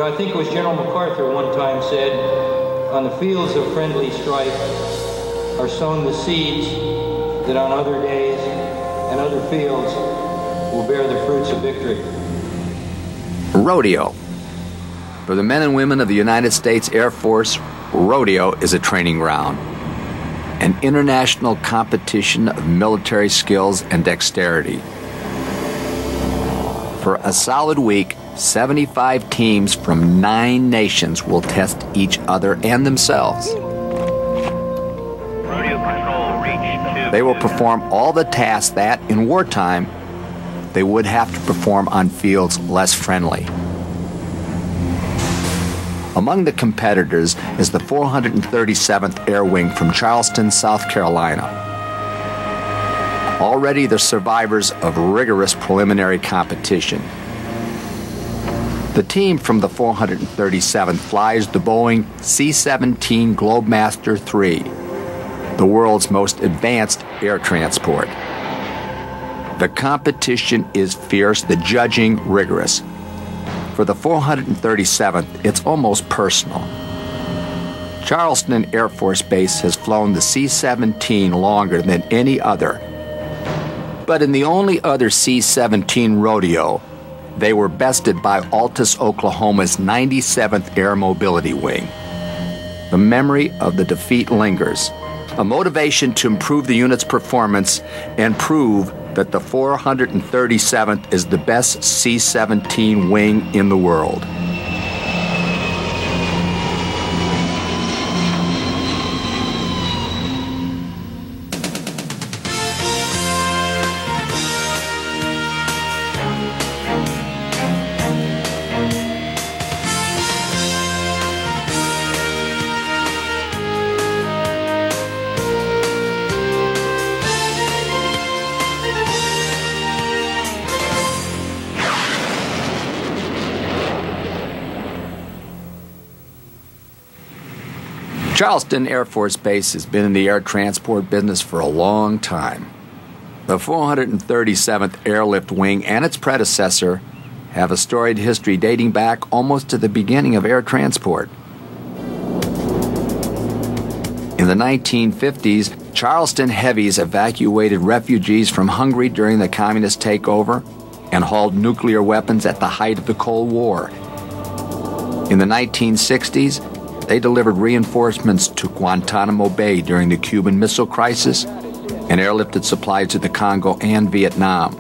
I think it was General MacArthur one time said, on the fields of friendly strife are sown the seeds that on other days and other fields will bear the fruits of victory. Rodeo. For the men and women of the United States Air Force, rodeo is a training ground, an international competition of military skills and dexterity. For a solid week, 75 teams from 9 nations will test each other and themselves. They will perform all the tasks that, in wartime, they would have to perform on fields less friendly. Among the competitors is the 437th Air Wing from Charleston, South Carolina. Already the survivors of rigorous preliminary competition. The team from the 437th flies the Boeing C-17 Globemaster III, the world's most advanced air transport. The competition is fierce, the judging rigorous. For the 437th, it's almost personal. Charleston Air Force Base has flown the C-17 longer than any other. But in the only other C-17 rodeo, they were bested by Altus, Oklahoma's 97th Air Mobility Wing. The memory of the defeat lingers, a motivation to improve the unit's performance and prove that the 437th is the best C-17 wing in the world. Charleston Air Force Base has been in the air transport business for a long time. The 437th Airlift Wing and its predecessor have a storied history dating back almost to the beginning of air transport. In the 1950s, Charleston Heavies evacuated refugees from Hungary during the communist takeover and hauled nuclear weapons at the height of the Cold War. In the 1960s, they delivered reinforcements to Guantanamo Bay during the Cuban Missile Crisis and airlifted supplies to the Congo and Vietnam.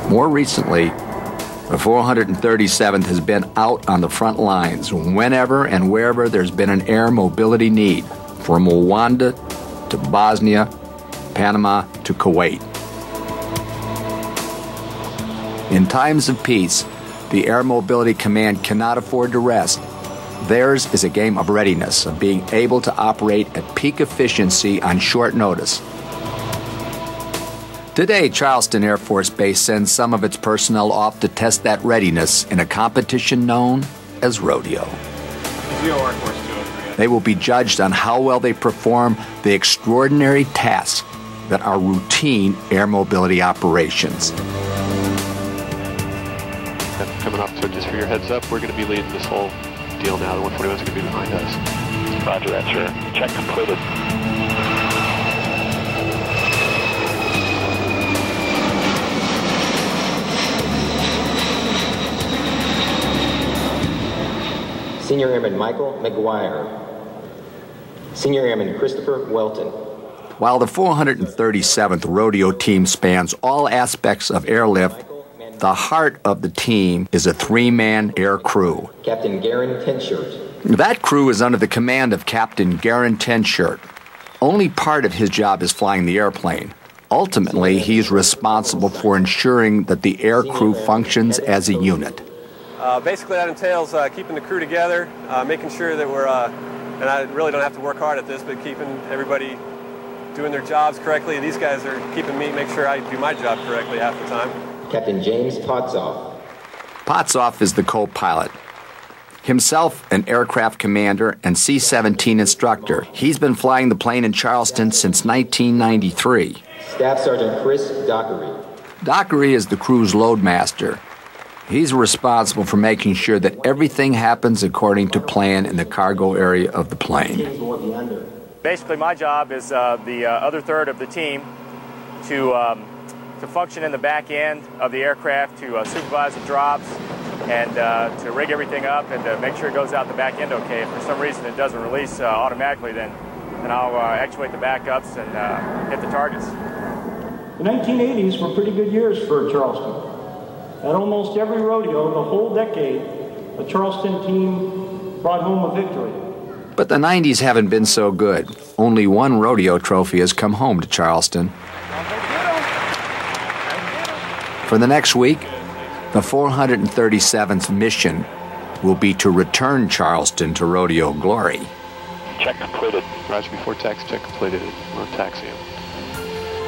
More recently, the 437th has been out on the front lines whenever and wherever there's been an air mobility need, from Rwanda to Bosnia, Panama to Kuwait. In times of peace, the Air Mobility Command cannot afford to rest. Theirs is a game of readiness, of being able to operate at peak efficiency on short notice. Today, Charleston Air Force Base sends some of its personnel off to test that readiness in a competition known as rodeo. They will be judged on how well they perform the extraordinary tasks that are routine air mobility operations. Coming up, so just for your heads up, we're going to be leading this whole deal now. The 141's going to be behind us. Roger that, sir. Check completed. Senior Airman Michael McGuire. Senior Airman Christopher Welton. While the 437th Rodeo team spans all aspects of airlift, the heart of the team is a 3-man air crew. Captain Garen Tenshirt. That crew is under the command of Captain Garen Tenshirt. Only part of his job is flying the airplane. Ultimately, he's responsible for ensuring that the air crew functions as a unit. Basically, that entails keeping the crew together, making sure that we're, and I really don't have to work hard at this, but keeping everybody doing their jobs correctly. These guys are keeping me, make sure I do my job correctly half the time. Captain James Potsoff. Potsoff is the co-pilot. Himself an aircraft commander and C-17 instructor, he's been flying the plane in Charleston since 1993. Staff Sergeant Chris Dockery. Dockery is the crew's loadmaster. He's responsible for making sure that everything happens according to plan in the cargo area of the plane. Basically, my job is the other third of the team to function in the back end of the aircraft, to supervise the drops, and to rig everything up and to make sure it goes out the back end okay. If for some reason it doesn't release automatically, then I'll actuate the backups and hit the targets. The 1980s were pretty good years for Charleston. At almost every rodeo, the whole decade, a Charleston team brought home a victory. But the 90s haven't been so good. Only one rodeo trophy has come home to Charleston. For the next week, the 437th mission will be to return Charleston to rodeo glory. Check completed. Roger, before tax, check completed. We're taxiing.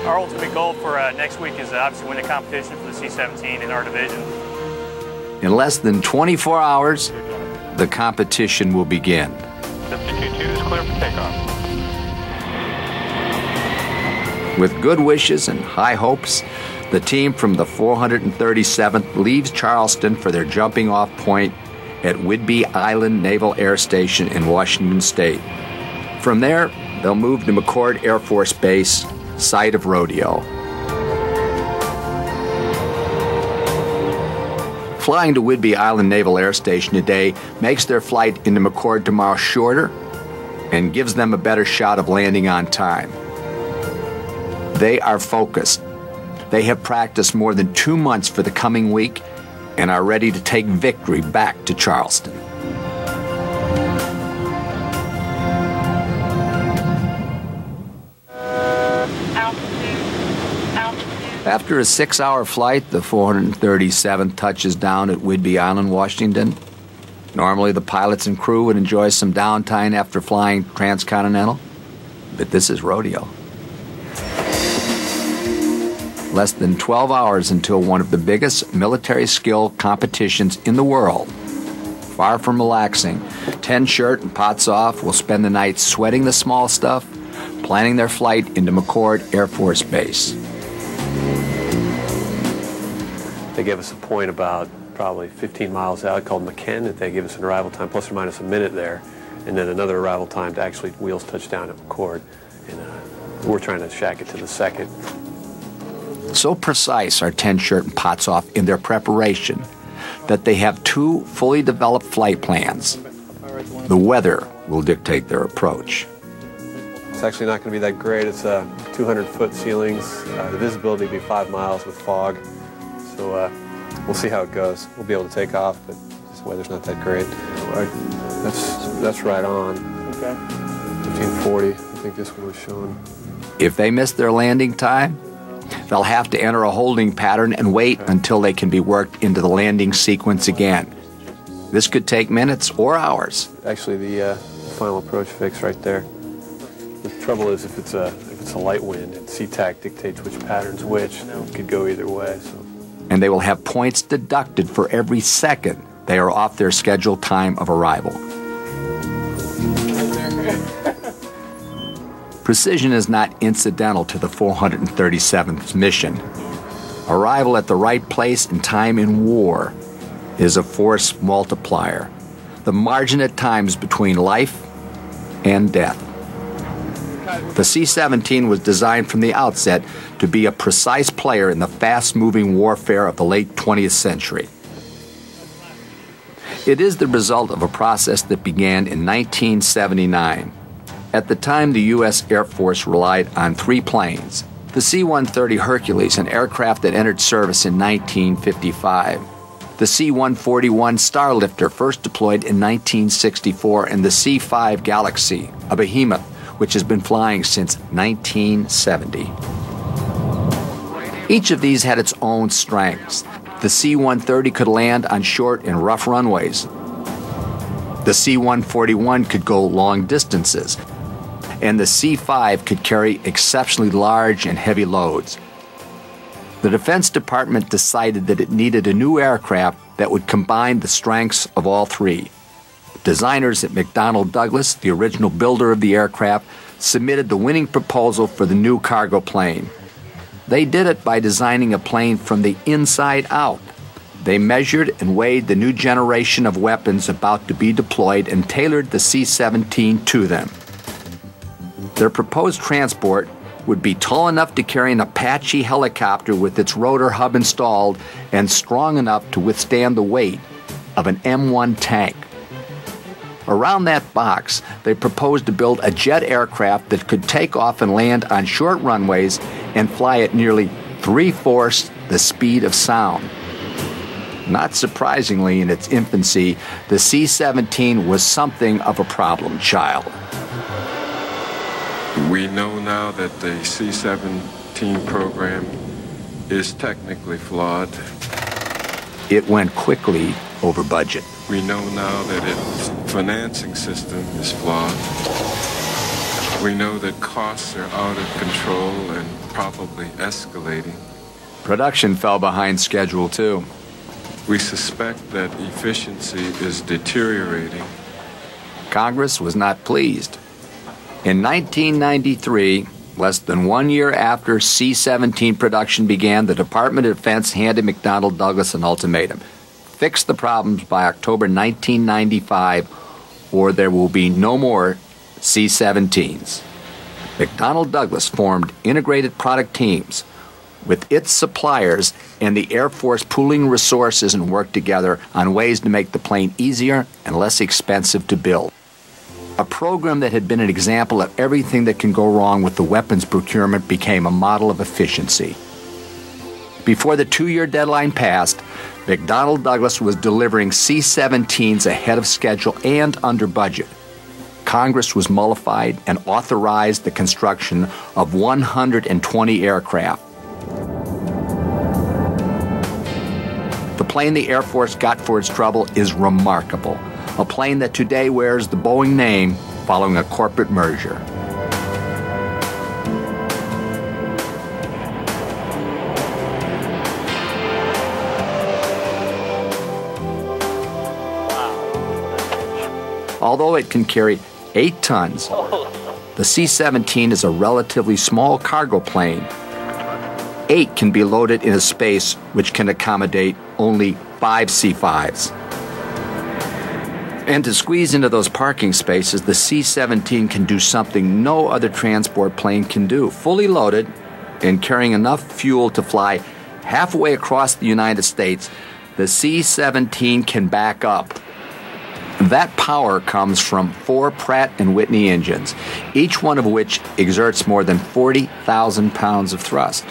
Our ultimate goal for next week is obviously win the competition for the C-17 in our division. In less than 24 hours, the competition will begin. 722 is clear for takeoff. With good wishes and high hopes, the team from the 437th leaves Charleston for their jumping off point at Whidbey Island Naval Air Station in Washington State. From there, they'll move to McChord Air Force Base, site of rodeo. Flying to Whidbey Island Naval Air Station today makes their flight into McChord tomorrow shorter and gives them a better shot of landing on time. They are focused. They have practiced more than 2 months for the coming week and are ready to take victory back to Charleston. After a 6-hour flight, the 437th touches down at Whidbey Island, Washington. Normally, the pilots and crew would enjoy some downtime after flying transcontinental, but this is rodeo. Less than 12 hours until one of the biggest military skill competitions in the world. Far from relaxing, 10 Shirt and Pots Off will spend the night sweating the small stuff, planning their flight into McChord Air Force Base. They gave us a point about probably 15 miles out called McKen that they give us an arrival time plus or minus a minute there, and then another arrival time to actually wheels touch down at McChord. And we're trying to shack it to the second. So precise are 10 Shirt and Pots Off in their preparation that they have 2 fully developed flight plans. The weather will dictate their approach. It's actually not going to be that great. It's 200-foot ceilings. The visibility will be 5 miles with fog. So we'll see how it goes. We'll be able to take off, but this weather's not that great. That's right on. Okay. 1540. I think this one was showing. If they miss their landing time, they'll have to enter a holding pattern and wait until they can be worked into the landing sequence again. This could take minutes or hours. Actually, the final approach fix right there. The trouble is if it's a light wind, SeaTac dictates which pattern's which. It could go either way. So. And they will have points deducted for every second they are off their scheduled time of arrival. Precision is not incidental to the 437th mission. Arrival at the right place and time in war is a force multiplier, the margin at times between life and death. The C-17 was designed from the outset to be a precise player in the fast-moving warfare of the late 20th century. It is the result of a process that began in 1979. At the time, the U.S. Air Force relied on 3 planes. The C-130 Hercules, an aircraft that entered service in 1955. The C-141 Starlifter, first deployed in 1964, and the C-5 Galaxy, a behemoth, which has been flying since 1970. Each of these had its own strengths. The C-130 could land on short and rough runways. The C-141 could go long distances. And the C-5 could carry exceptionally large and heavy loads. The Defense Department decided that it needed a new aircraft that would combine the strengths of all 3. Designers at McDonnell Douglas, the original builder of the aircraft, submitted the winning proposal for the new cargo plane. They did it by designing a plane from the inside out. They measured and weighed the new generation of weapons about to be deployed and tailored the C-17 to them. Their proposed transport would be tall enough to carry an Apache helicopter with its rotor hub installed and strong enough to withstand the weight of an M1 tank. Around that box, they proposed to build a jet aircraft that could take off and land on short runways and fly at nearly 3/4 the speed of sound. Not surprisingly, in its infancy, the C-17 was something of a problem child. We know now that the C-17 program is technically flawed. It went quickly over budget. We know now that its financing system is flawed. We know that costs are out of control and probably escalating. Production fell behind schedule, too. We suspect that efficiency is deteriorating. Congress was not pleased. In 1993, less than 1 year after C-17 production began, the Department of Defense handed McDonnell Douglas an ultimatum. Fix the problems by October 1995, or there will be no more C-17s. McDonnell Douglas formed integrated product teams with its suppliers and the Air Force pooling resources and worked together on ways to make the plane easier and less expensive to build. A program that had been an example of everything that can go wrong with the weapons procurement became a model of efficiency. Before the 2-year deadline passed, McDonnell Douglas was delivering C-17s ahead of schedule and under budget. Congress was mollified and authorized the construction of 120 aircraft. The plane the Air Force got for its trouble is remarkable. A plane that today wears the Boeing name following a corporate merger. Although it can carry 8 tons, the C-17 is a relatively small cargo plane. 8 can be loaded in a space which can accommodate only 5 C-5s. And to squeeze into those parking spaces, the C-17 can do something no other transport plane can do. Fully loaded and carrying enough fuel to fly halfway across the United States, the C-17 can back up. That power comes from 4 Pratt & Whitney engines, each one of which exerts more than 40,000 pounds of thrust.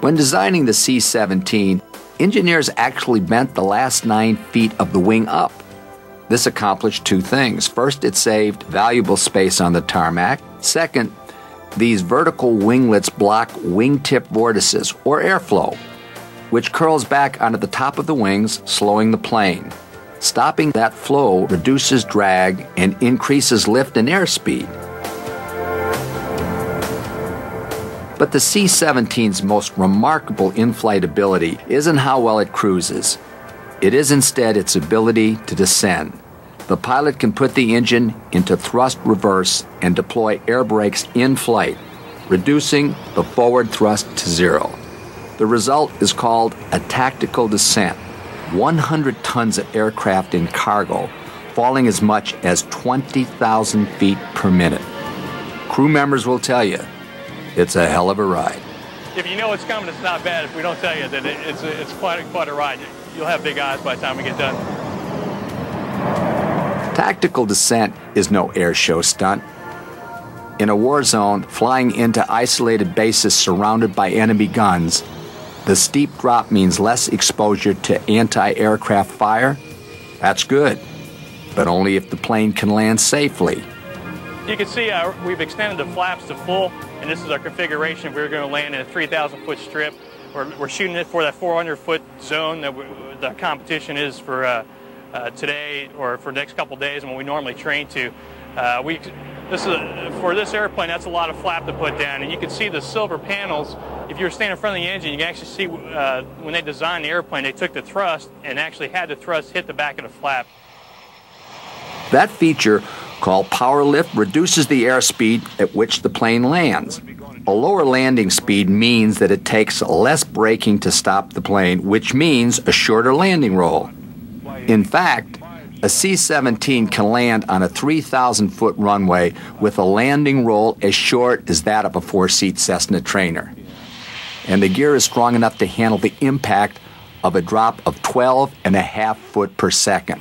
When designing the C-17, engineers actually bent the last 9 feet of the wing up. This accomplished 2 things. First, it saved valuable space on the tarmac. Second, these vertical winglets block wingtip vortices, or airflow, which curls back onto the top of the wings, slowing the plane. Stopping that flow reduces drag and increases lift and airspeed. But the C-17's most remarkable in-flight ability isn't how well it cruises. It is instead its ability to descend. The pilot can put the engine into thrust reverse and deploy air brakes in flight, reducing the forward thrust to 0. The result is called a tactical descent. 100 tons of aircraft in cargo, falling as much as 20,000 feet per minute. Crew members will tell you, it's a hell of a ride. If you know it's coming, it's not bad. If we don't tell you that it's quite a ride, you'll have big eyes by the time we get done. Tactical descent is no air show stunt. In a war zone, flying into isolated bases surrounded by enemy guns, the steep drop means less exposure to anti-aircraft fire. That's good, but only if the plane can land safely. You can see we've extended the flaps to full, and this is our configuration. We're going to land in a 3,000-foot strip. We're shooting it for that 400-foot zone that the competition is for today or for the next couple days, and what we normally train to. For this airplane, that's a lot of flap to put down, and you can see the silver panels. If you're standing in front of the engine, you can actually see when they designed the airplane, they took the thrust and actually had the thrust hit the back of the flap. That feature, called power lift, reduces the airspeed at which the plane lands. A lower landing speed means that it takes less braking to stop the plane, which means a shorter landing roll. In fact, a C-17 can land on a 3,000-foot runway with a landing roll as short as that of a 4-seat Cessna trainer. And the gear is strong enough to handle the impact of a drop of 12.5 foot per second.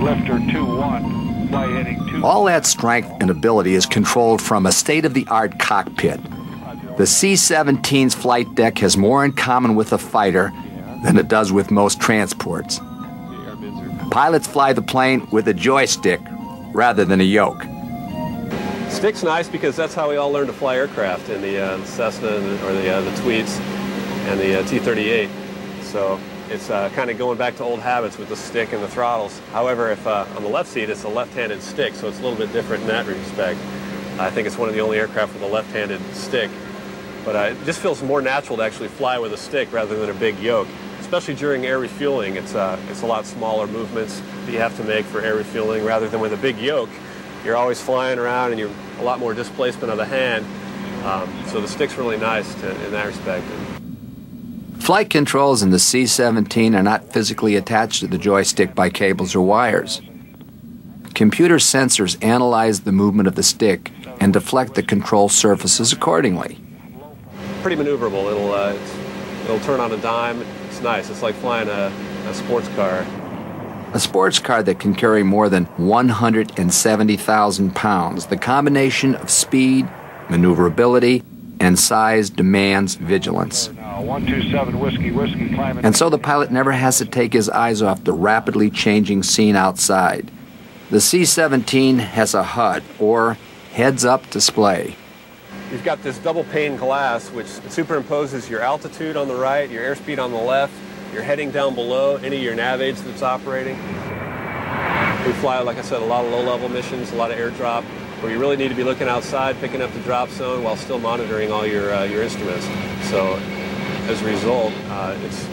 Lifter 2-1, fly heading 2. All that strength and ability is controlled from a state-of-the-art cockpit. The C-17's flight deck has more in common with a fighter than it does with most transports. Pilots fly the plane with a joystick rather than a yoke. Stick's nice because that's how we all learned to fly aircraft in the Cessna or the Tweets and the T-38. So it's kind of going back to old habits with the stick and the throttles. However, if on the left seat, it's a left-handed stick, so it's a little bit different in that respect. I think it's one of the only aircraft with a left-handed stick. But it just feels more natural to actually fly with a stick rather than a big yoke. Especially during air refueling, it's a lot smaller movements that you have to make for air refueling rather than with a big yoke. You're always flying around and you're a lot more displacement of the hand. So the stick's really nice in that respect. Flight controls in the C-17 are not physically attached to the joystick by cables or wires. Computer sensors analyze the movement of the stick and deflect the control surfaces accordingly. Pretty maneuverable. It'll turn on a dime. It's nice. It's like flying a sports car. A sports car that can carry more than 170,000 pounds. The combination of speed, maneuverability, and size demands vigilance. 127 whiskey climbing. And so the pilot never has to take his eyes off the rapidly changing scene outside. The C-17 has a HUD, or heads-up display. You've got this double pane glass which superimposes your altitude on the right, your airspeed on the left, your heading down below, any of your nav aids that's operating. We fly, like I said, a lot of low-level missions, a lot of airdrop, where you really need to be looking outside, picking up the drop zone while still monitoring all your instruments. So as a result, it's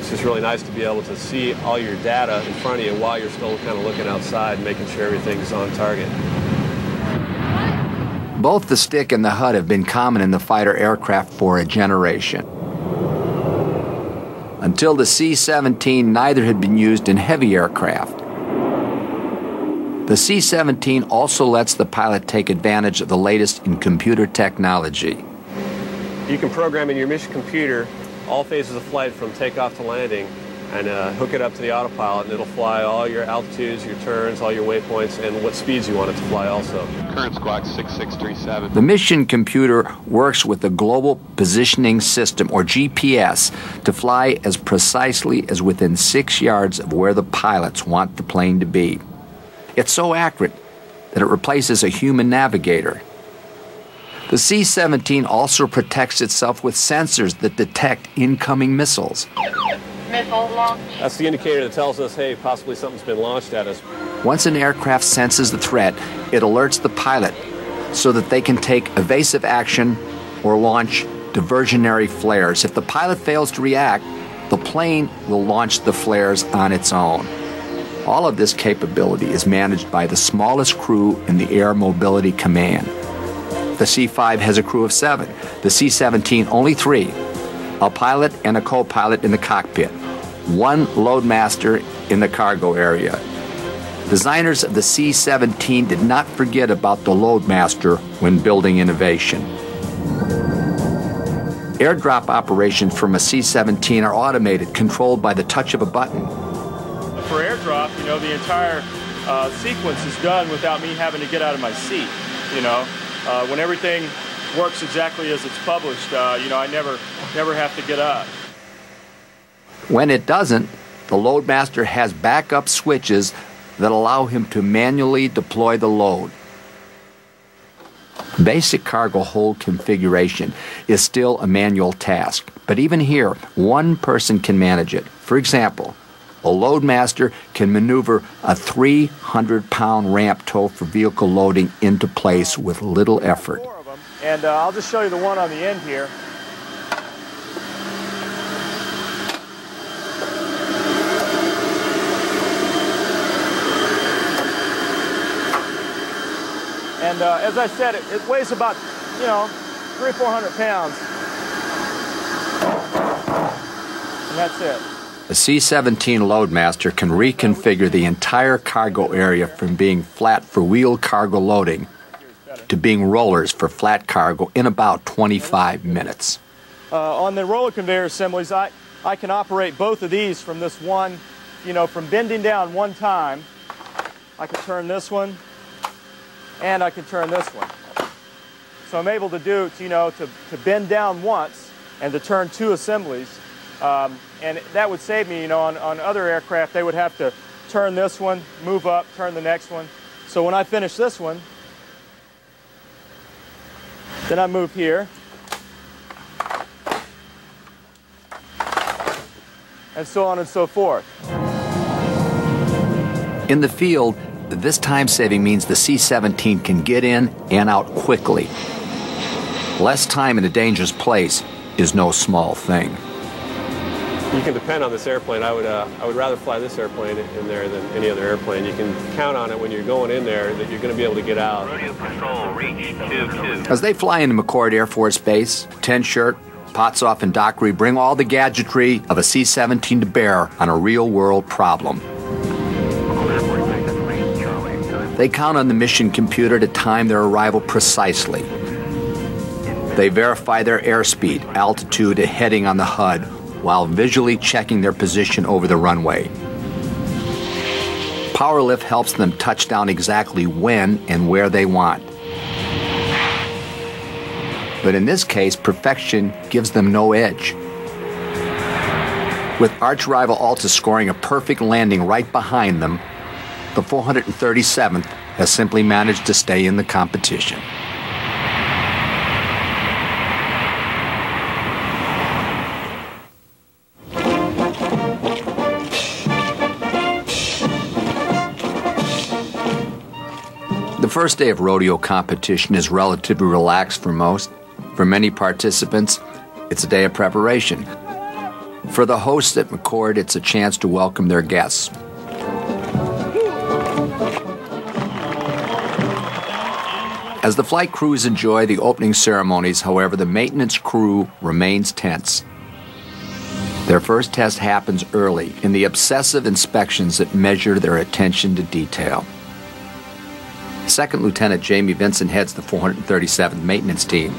just really nice to be able to see all your data in front of you while you're still kind of looking outside and making sure everything's on target. Both the stick and the HUD have been common in the fighter aircraft for a generation. Until the C-17, neither had been used in heavy aircraft. The C-17 also lets the pilot take advantage of the latest in computer technology. You can program in your mission computer all phases of flight from takeoff to landing and hook it up to the autopilot, and it'll fly all your altitudes, your turns, all your waypoints, and what speeds you want it to fly also. Current squawk 6637. The mission computer works with the Global Positioning System, or GPS, to fly as precisely as within 6 yards of where the pilots want the plane to be. It's so accurate that it replaces a human navigator. The C-17 also protects itself with sensors that detect incoming missiles. Missile launch. That's the indicator that tells us, hey, possibly something's been launched at us. Once an aircraft senses the threat, it alerts the pilot so that they can take evasive action or launch diversionary flares. If the pilot fails to react, the plane will launch the flares on its own. All of this capability is managed by the smallest crew in the Air Mobility Command. The C-5 has a crew of 7, the C-17 only 3, a pilot and a co-pilot in the cockpit, 1 loadmaster in the cargo area. Designers of the C-17 did not forget about the loadmaster when building innovation. Airdrop operations from a C-17 are automated, controlled by the touch of a button. For airdrop, the entire sequence is done without me having to get out of my seat, When everything works exactly as it's published, I never have to get up. When it doesn't, the loadmaster has backup switches that allow him to manually deploy the load. Basic cargo hold configuration is still a manual task, but even here, one person can manage it. For example, a loadmaster can maneuver a 300-pound ramp tow for vehicle loading into place with little effort. And I'll just show you the one on the end here. And as I said, it weighs about, 300-400 pounds. And that's it. A C-17 Loadmaster can reconfigure the entire cargo area from being flat for wheel cargo loading to being rollers for flat cargo in about 25 minutes. On the roller conveyor assemblies, I can operate both of these from this one, from bending down one time. I can turn this one, and I can turn this one. So I'm able to do, to bend down once and to turn two assemblies. And that would save me, on other aircraft, they would have to turn this one, move up, turn the next one. So when I finish this one, then I move here. And so on and so forth. In the field, this time saving means the C-17 can get in and out quickly. Less time in a dangerous place is no small thing. You can depend on this airplane. I would rather fly this airplane in there than any other airplane. You can count on it when you're going in there that you're going to be able to get out. Rodeo Control, reach 2-2. As they fly into McChord Air Force Base, Tenshirt, Potsoff, and Dockery bring all the gadgetry of a C-17 to bear on a real-world problem. They count on the mission computer to time their arrival precisely. They verify their airspeed, altitude, and heading on the HUD while visually checking their position over the runway. Powerlift helps them touch down exactly when and where they want. But in this case, perfection gives them no edge. With arch rival Alta scoring a perfect landing right behind them, the 437th has simply managed to stay in the competition. The first day of rodeo competition is relatively relaxed for most. For many participants, it's a day of preparation. For the hosts at McChord, it's a chance to welcome their guests. As the flight crews enjoy the opening ceremonies, however, the maintenance crew remains tense. Their first test happens early in the obsessive inspections that measure their attention to detail. Second Lieutenant Jamie Vincent heads the 437th maintenance team.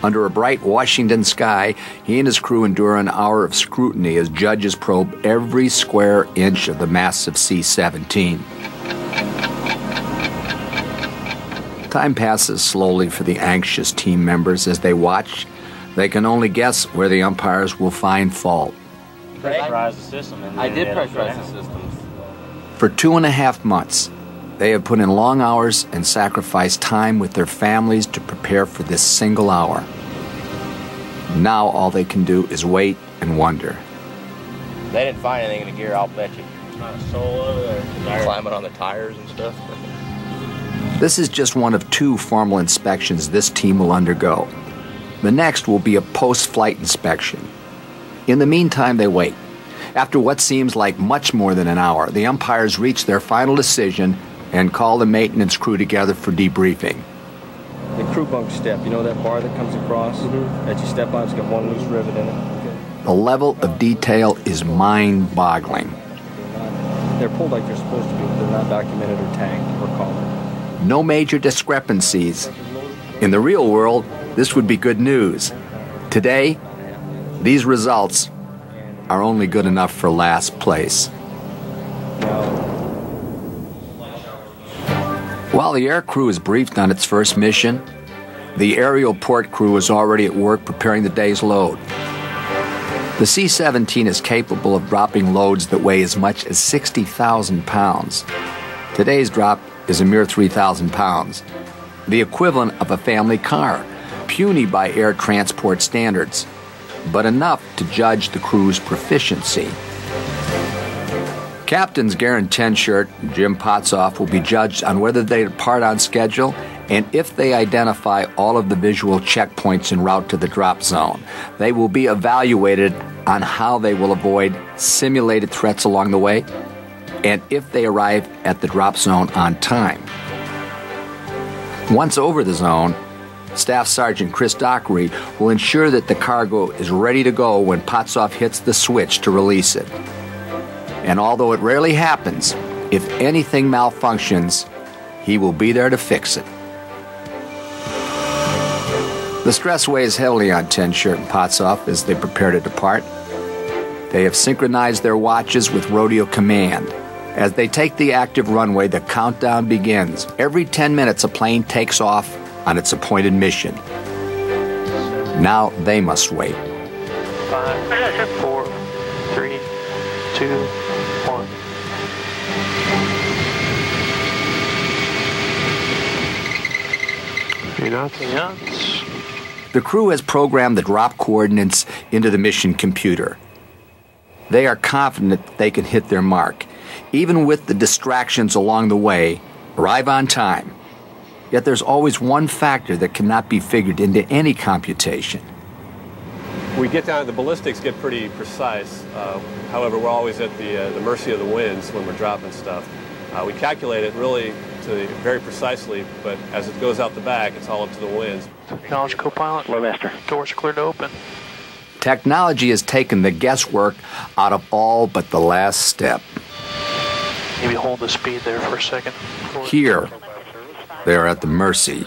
Under a bright Washington sky, he and his crew endure an hour of scrutiny as judges probe every square inch of the massive C-17. Time passes slowly for the anxious team members as they watch. They can only guess where the umpires will find fault. Pressurize the system. I did pressurize the systems. For 2.5 months, they have put in long hours and sacrificed time with their families to prepare for this single hour. Now all they can do is wait and wonder. They didn't find anything in the gear, I'll bet you. Not a solo or climbing on the tires and stuff. This is just one of 2 formal inspections this team will undergo. The next will be a post-flight inspection. In the meantime, they wait. After what seems like much more than an hour, the umpires reach their final decision and call the maintenance crew together for debriefing. The crew bunk step, that bar that comes across that you step on, it's got one loose rivet in it. Okay. The level of detail is mind-boggling. They're pulled like they're supposed to be, but they're not documented or tagged or collared. No major discrepancies. In the real world, this would be good news. Today, these results are only good enough for last place. While the air crew is briefed on its first mission, the aerial port crew is already at work preparing the day's load. The C-17 is capable of dropping loads that weigh as much as 60,000 pounds. Today's drop is a mere 3,000 pounds, the equivalent of a family car, puny by air transport standards, but enough to judge the crew's proficiency. Captains Garen Tenshirt and Jim Potsoff will be judged on whether they depart on schedule and if they identify all of the visual checkpoints en route to the drop zone. They will be evaluated on how they will avoid simulated threats along the way and if they arrive at the drop zone on time. Once over the zone, Staff Sergeant Chris Dockery will ensure that the cargo is ready to go when Potsoff hits the switch to release it. And although it rarely happens, if anything malfunctions, he will be there to fix it. The stress weighs heavily on Ten Shirt and Potsoff as they prepare to depart. They have synchronized their watches with Rodeo Command. As they take the active runway, the countdown begins. Every 10 minutes, a plane takes off on its appointed mission. Now they must wait. 5, 4, 3, 2, 1. Nuts. The crew has programmed the drop coordinates into the mission computer. They are confident that they can hit their mark, even with the distractions along the way, arrive on time. Yet there's always one factor that cannot be figured into any computation. We get down, the ballistics get pretty precise. However, we're always at the mercy of the winds when we're dropping stuff. We calculate it really very precisely, but as it goes out the back, it's all up to the winds. Acknowledge co-pilot. Hello, master. Doors are cleared to open. Technology has taken the guesswork out of all but the last step. Maybe hold the speed there for a second. Here, they are at the mercy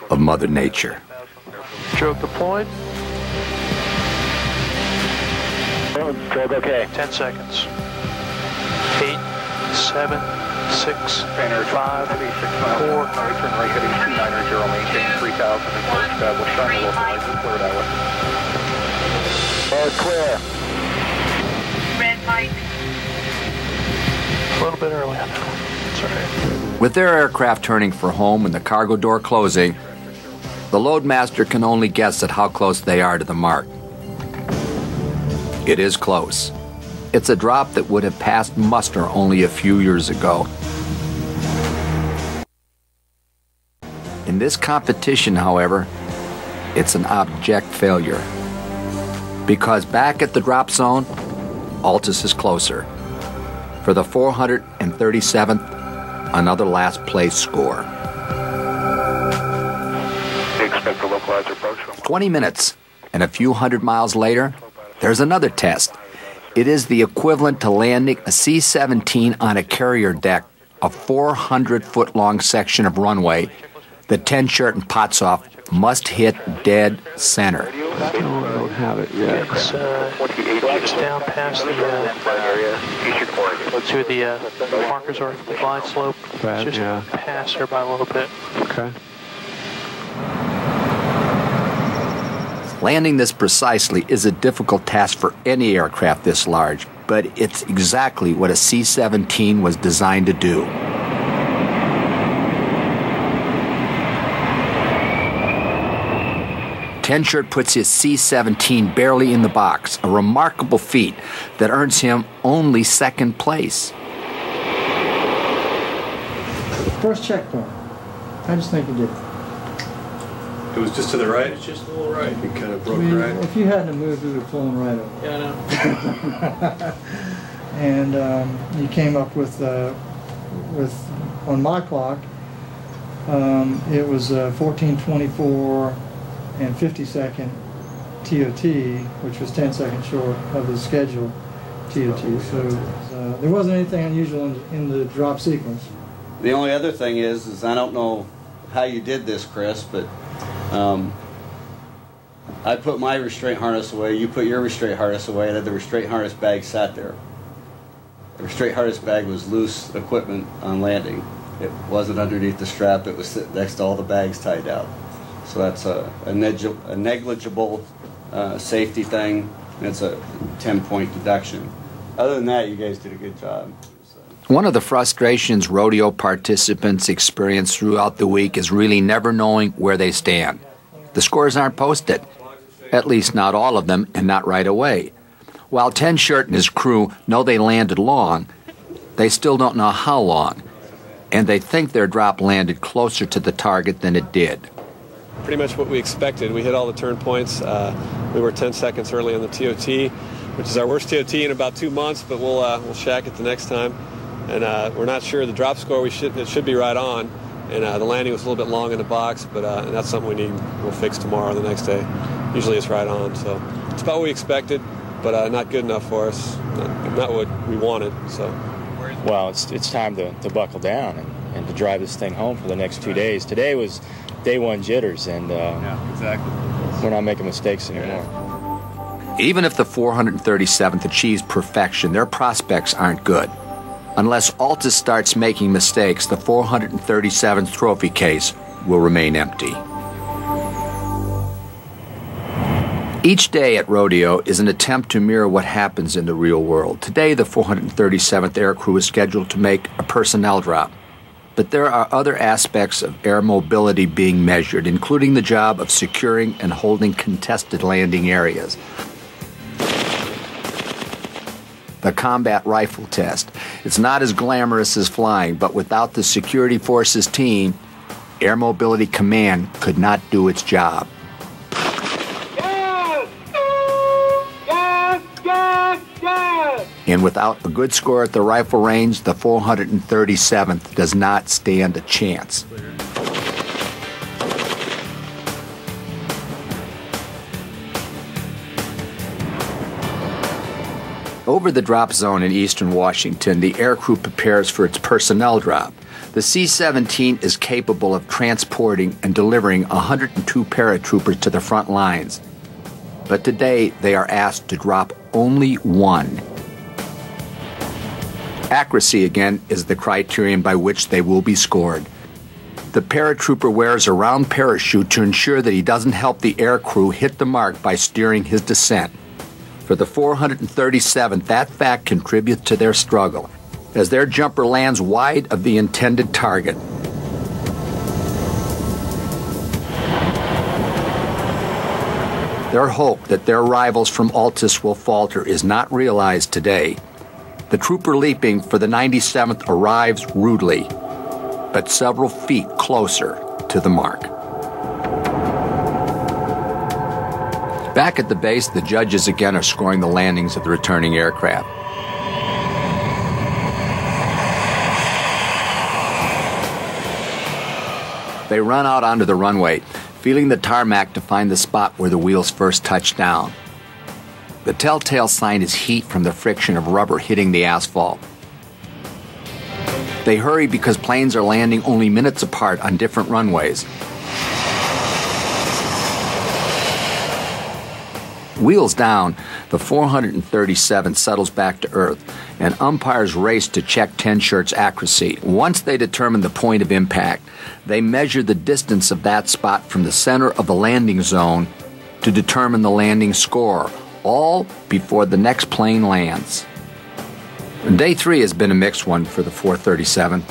of Mother Nature. Stroke deployed. Stroke okay. 10 seconds. 8, 7, 6, 5, 4. Return right heading 290, maintain 3000 and establish on the local license cleared hour. Clear. Red light. A little bit early on that one. Sorry. With their aircraft turning for home and the cargo door closing, the loadmaster can only guess at how close they are to the mark. It is close. It's a drop that would have passed muster only a few years ago. In this competition, however, it's an abject failure. Because back at the drop zone, Altus is closer. For the 437th, another last place score. You expect the localizer approach from 20 minutes, and a few hundred miles later, there's another test. It is the equivalent to landing a C-17 on a carrier deck, a 400-foot-long section of runway that Ten Shirt and Potsoff must hit dead center. I don't have it yet. It's just down past the to the markers are the glide slope. Right, Just yeah. past there by a little bit. Okay. Landing this precisely is a difficult task for any aircraft this large, but it's exactly what a C-17 was designed to do. Ten Shirt puts his C-17 barely in the box, a remarkable feat that earns him only second place. First checkpoint. I just think you did. It was just to the right? It's just a little right. It kind of I broke mean, right. if you hadn't moved, we would have flown right up. Yeah, I know. And you came up with on my clock, it was 14:24 and 50-second TOT, which was 10 seconds short of the scheduled TOT. So there wasn't anything unusual in the drop sequence. The only other thing is I don't know how you did this, Chris, but I put my restraint harness away, you put your restraint harness away, and then the restraint harness bag sat there. The restraint harness bag was loose equipment on landing. It wasn't underneath the strap, it was sitting next to all the bags tied down. So that's a negligible safety thing, and it's a 10-point deduction. Other than that, you guys did a good job. One of the frustrations rodeo participants experience throughout the week is really never knowing where they stand. The scores aren't posted, at least not all of them, and not right away. While Ten Shirt and his crew know they landed long, they still don't know how long, and they think their drop landed closer to the target than it did. Pretty much what we expected. We hit all the turn points. We were 10 seconds early on the TOT, which is our worst TOT in about 2 months, but we'll shack it the next time. And we're not sure the drop score, it should be right on. and the landing was a little bit long in the box, but that's something we'll fix tomorrow or the next day. Usually it's right on, so it's about what we expected, but not good enough for us, not what we wanted. So, well, it's time to buckle down and to drive this thing home for the next 2 days. Today was day one jitters, and yeah, exactly. We're not making mistakes anymore. Even if the 437th achieves perfection, their prospects aren't good. Unless Altus starts making mistakes, the 437th trophy case will remain empty. Each day at Rodeo is an attempt to mirror what happens in the real world. Today, the 437th aircrew is scheduled to make a personnel drop. But there are other aspects of air mobility being measured, including the job of securing and holding contested landing areas. The combat rifle test. It's not as glamorous as flying, but without the Security Forces team, Air Mobility Command could not do its job. And without a good score at the rifle range, the 437th does not stand a chance. Over the drop zone in eastern Washington, the aircrew prepares for its personnel drop. The C-17 is capable of transporting and delivering 102 paratroopers to the front lines. But today, they are asked to drop only one. Accuracy, again, is the criterion by which they will be scored. The paratrooper wears a round parachute to ensure that he doesn't help the aircrew hit the mark by steering his descent. For the 437th, that fact contributes to their struggle, as their jumper lands wide of the intended target. Their hope that their rivals from Altus will falter is not realized today. The trooper leaping for the 97th arrives rudely, but several feet closer to the mark. Back at the base, the judges again are scoring the landings of the returning aircraft. They run out onto the runway, feeling the tarmac to find the spot where the wheels first touch down. The telltale sign is heat from the friction of rubber hitting the asphalt. They hurry because planes are landing only minutes apart on different runways. Wheels down, the 437 settles back to Earth, and umpires race to check 10 shirt's accuracy. Once they determine the point of impact, they measure the distance of that spot from the center of the landing zone to determine the landing score, all before the next plane lands. Day 3 has been a mixed one for the 437.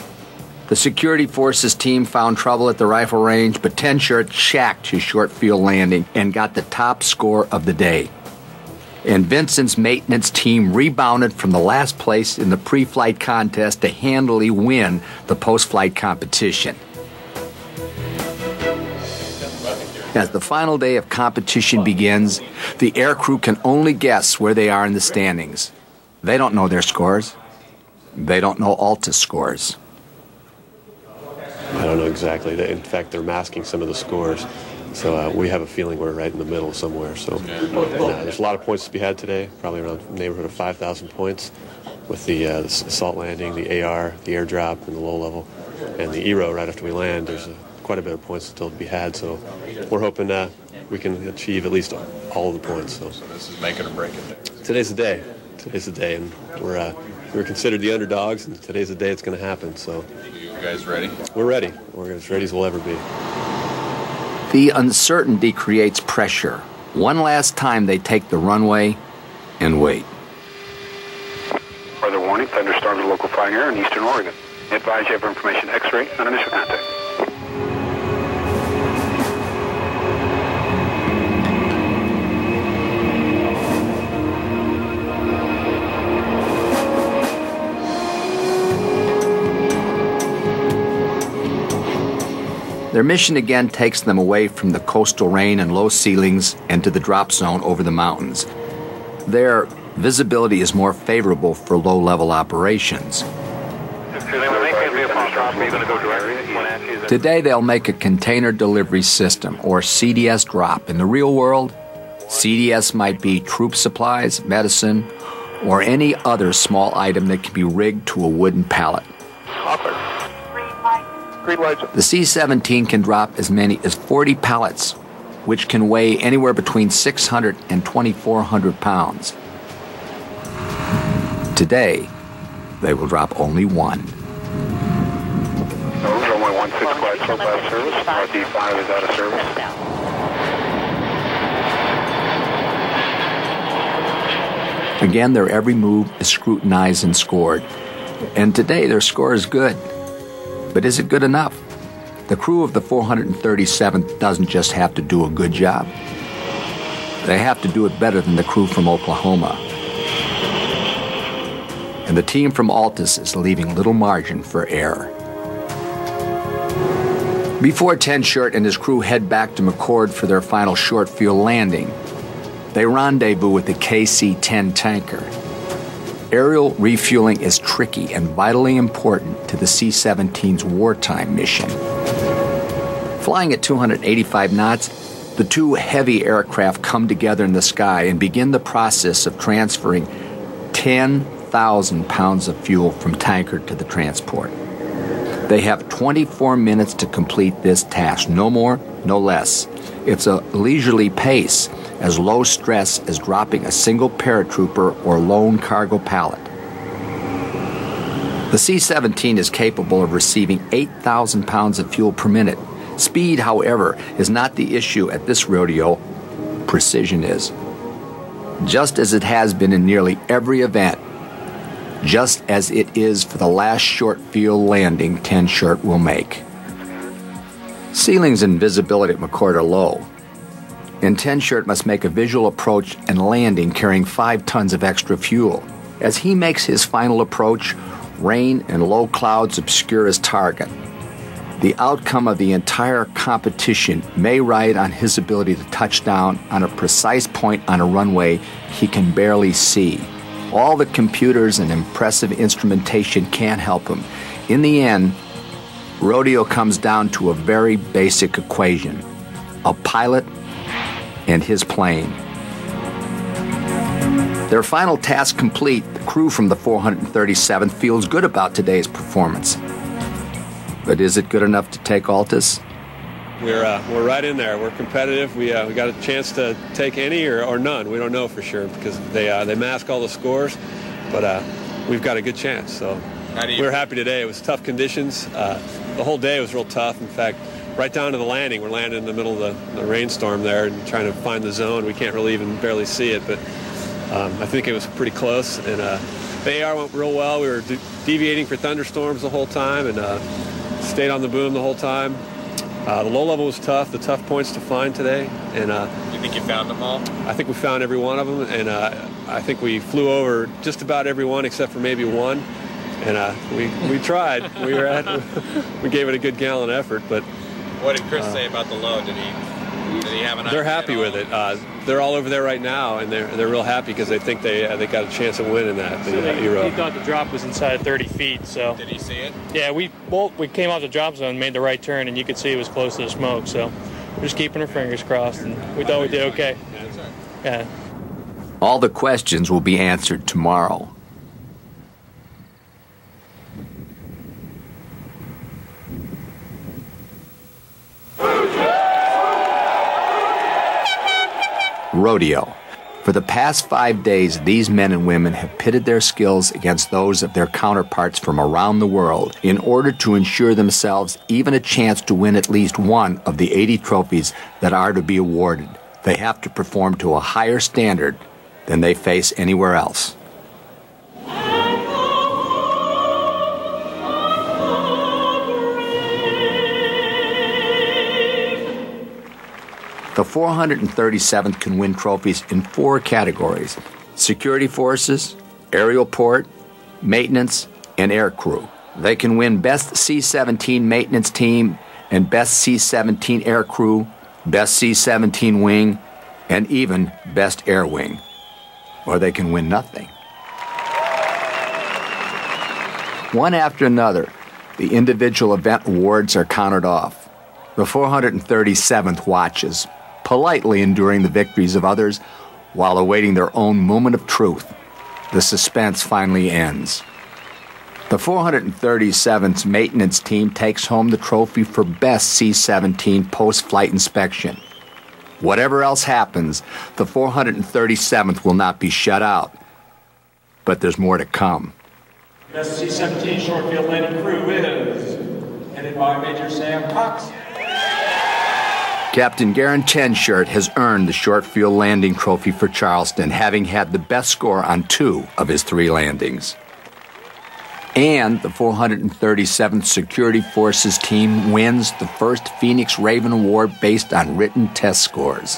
The Security Forces team found trouble at the rifle range, but 10 Shirt shacked his short field landing and got the top score of the day. And Vincent's maintenance team rebounded from the last place in the pre-flight contest to handily win the post-flight competition. As the final day of competition begins, the aircrew can only guess where they are in the standings. They don't know their scores. They don't know Altus scores. I don't know exactly. In fact, they're masking some of the scores. So we have a feeling we're right in the middle somewhere. So there's a lot of points to be had today, probably around the neighborhood of 5,000 points with the assault landing, the AR, the airdrop, and the low level, and the ERO right after we land. There's quite a bit of points still to be had. So we're hoping we can achieve at least all of the points. So this is make it or break it. Today's the day. Today's the day, and we're considered the underdogs, and today's the day it's going to happen. So, you guys ready? We're ready. We're as ready as we'll ever be. The uncertainty creates pressure. One last time they take the runway and wait. Weather warning: thunderstorms at local flying air in eastern Oregon. Advise you have information X-ray on initial contact. Their mission again takes them away from the coastal rain and low ceilings and to the drop zone over the mountains. There, visibility is more favorable for low-level operations. Today they'll make a container delivery system, or CDS drop. In the real world, CDS might be troop supplies, medicine, or any other small item that can be rigged to a wooden pallet. The C-17 can drop as many as 40 pallets, which can weigh anywhere between 600 and 2,400 pounds. Today, they will drop only one. Runway 16 flight, slow pass service. RD5 is out of service. Again, their every move is scrutinized and scored. And today, their score is good. But is it good enough? The crew of the 437th doesn't just have to do a good job. They have to do it better than the crew from Oklahoma. And the team from Altus is leaving little margin for error. Before Ten Shirt and his crew head back to McCord for their final short field landing, they rendezvous with the KC-10 tanker. Aerial refueling is tricky and vitally important to the C-17's wartime mission. Flying at 285 knots, the two heavy aircraft come together in the sky and begin the process of transferring 10,000 pounds of fuel from tanker to the transport. They have 24 minutes to complete this task, no more, no less. It's a leisurely pace, as low stress as dropping a single paratrooper or lone cargo pallet. The C-17 is capable of receiving 8,000 pounds of fuel per minute. Speed, however, is not the issue at this rodeo. Precision is. Just as it has been in nearly every event, just as it is for the last short field landing Ten Shirt will make. Ceilings and visibility at McCord are low, and Ten Shirt must make a visual approach and landing carrying 5 tons of extra fuel. As he makes his final approach, rain and low clouds obscure his target. The outcome of the entire competition may ride on his ability to touch down on a precise point on a runway he can barely see. All the computers and impressive instrumentation can't help him. In the end, rodeo comes down to a very basic equation: a pilot and his plane. Their final task complete, the crew from the 437th feels good about today's performance. But is it good enough to take Altus? We're right in there. We're competitive. We got a chance to take any or none. We don't know for sure because they mask all the scores, but we've got a good chance. So we're happy today. It was tough conditions. The whole day was real tough. In fact, right down to the landing. We're landing in the middle of the rainstorm there and trying to find the zone. We can't really even barely see it, but I think it was pretty close. And the AR went real well. We were deviating for thunderstorms the whole time and stayed on the boom the whole time. The low level was tough, the tough points to find today. And you think you found them all? I think we found every one of them, and I think we flew over just about every one except for maybe one. And we tried. We gave it a good gallon effort, but. What did Chris say about the low? Did he have an idea? They're happy with it. They're all over there right now, and they're real happy because they think they got a chance of winning that. So he thought the drop was inside 30 feet. So did he see it? Yeah, we came off the drop zone, made the right turn, and you could see it was close to the smoke. So we're just keeping our fingers crossed, and we thought we did okay. Yeah. All the questions will be answered tomorrow. Rodeo. For the past 5 days, these men and women have pitted their skills against those of their counterparts from around the world in order to ensure themselves even a chance to win at least one of the 80 trophies that are to be awarded. They have to perform to a higher standard than they face anywhere else. The 437th can win trophies in 4 categories: security forces, aerial port, maintenance, and air crew. They can win Best C-17 Maintenance Team and Best C-17 Air Crew, Best C-17 Wing, and even Best Air Wing. Or they can win nothing. One after another, the individual event awards are counted off. The 437th watches, politely enduring the victories of others while awaiting their own moment of truth. The suspense finally ends. The 437th's maintenance team takes home the trophy for best C-17 post-flight inspection. Whatever else happens, the 437th will not be shut out. But there's more to come. Best C-17 short field landing crew is headed by Major Sam Cox. Captain Garen Tenshirt has earned the short field landing trophy for Charleston, having had the best score on 2 of his 3 landings. And the 437th Security Forces team wins the first Phoenix Raven Award based on written test scores.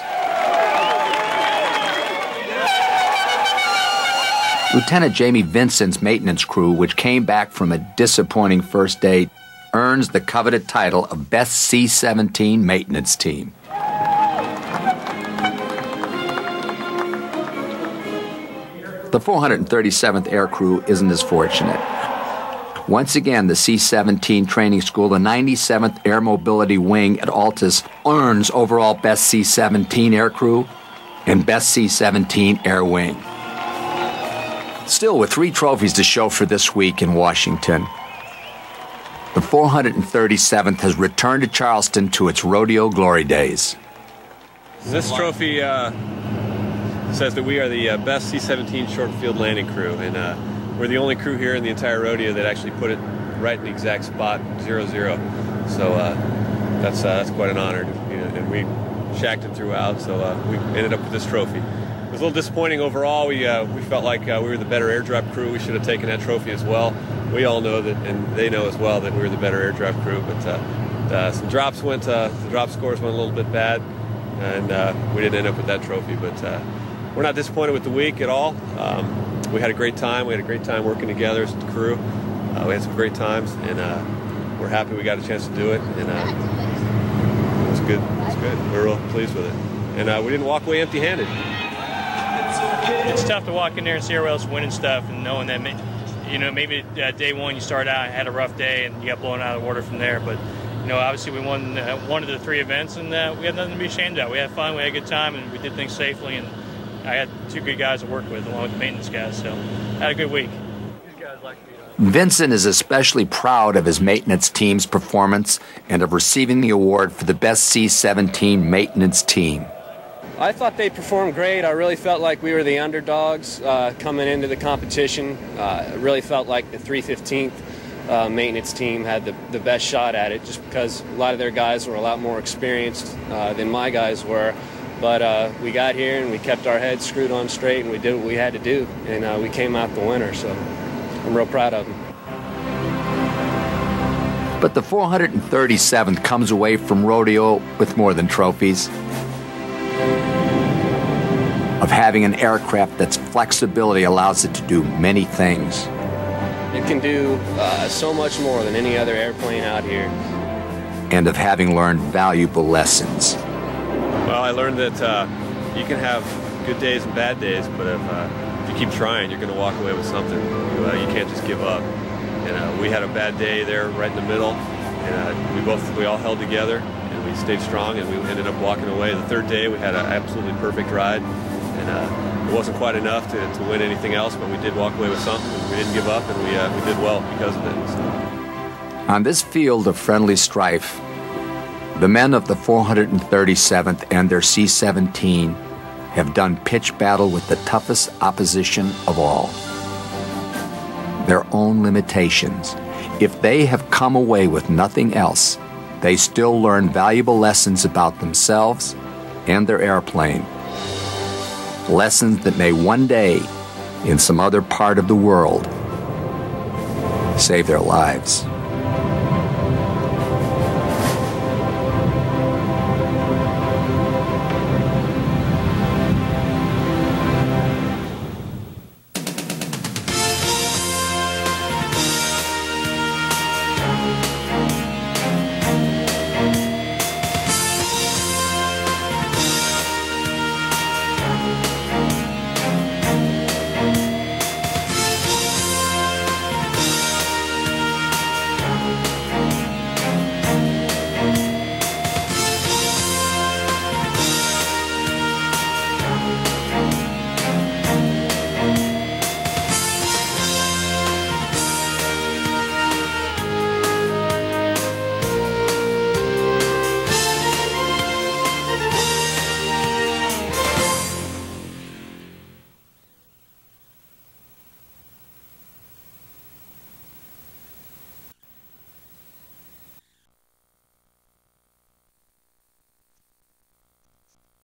Lieutenant Jamie Vincent's maintenance crew, which came back from a disappointing first day, earns the coveted title of Best C-17 Maintenance Team. The 437th Air Crew isn't as fortunate. Once again, the C-17 training school, the 97th Air Mobility Wing at Altus, earns overall Best C-17 Air Crew and Best C-17 Air Wing. Still, with 3 trophies to show for this week in Washington, the 437th has returned to Charleston to its rodeo glory days. This trophy says that we are the best C-17 short field landing crew, and we're the only crew here in the entire rodeo that actually put it right in the exact spot, 0-0. So that's quite an honor, and we shacked it throughout, so we ended up with this trophy. It was a little disappointing overall. We felt like we were the better airdrop crew. We should have taken that trophy as well. We all know that, and they know as well, that we were the better airdrop crew. But some drops went. The drop scores went a little bit bad, and we didn't end up with that trophy. But we're not disappointed with the week at all. We had a great time. We had a great time working together as a crew. We had some great times, and we're happy we got a chance to do it. And it was good. It was good. We were real pleased with it, and we didn't walk away empty-handed. It's tough to walk in there and see everyone else winning stuff and knowing that, maybe day one you start out and had a rough day and you got blown out of the water from there. But, obviously we won one of the 3 events, and we had nothing to be ashamed of. We had fun, we had a good time, and we did things safely. And I had 2 good guys to work with along with the maintenance guys, so I had a good week. Vincent is especially proud of his maintenance team's performance and of receiving the award for the best C-17 maintenance team. I thought they performed great. I really felt like we were the underdogs coming into the competition. I really felt like the 315th maintenance team had the best shot at it, just because a lot of their guys were a lot more experienced than my guys were. But we got here and we kept our heads screwed on straight, and we did what we had to do, and we came out the winner, so I'm real proud of them. But the 437th comes away from rodeo with more than trophies. Of having an aircraft that's flexibility allows it to do many things. It can do so much more than any other airplane out here. And of having learned valuable lessons. Well, I learned that you can have good days and bad days, but if you keep trying, you're going to walk away with something. You can't just give up. And we had a bad day there right in the middle, and we all held together, and we stayed strong, and we ended up walking away. The 3rd day, we had an absolutely perfect ride, and it wasn't quite enough to win anything else, but we did walk away with something, and we didn't give up, and we did well because of it. So. On this field of friendly strife, the men of the 437th and their C-17 have done pitch battle with the toughest opposition of all. Their own limitations. If they have come away with nothing else, they still learn valuable lessons about themselves and their airplane. Lessons that may one day, in some other part of the world, save their lives.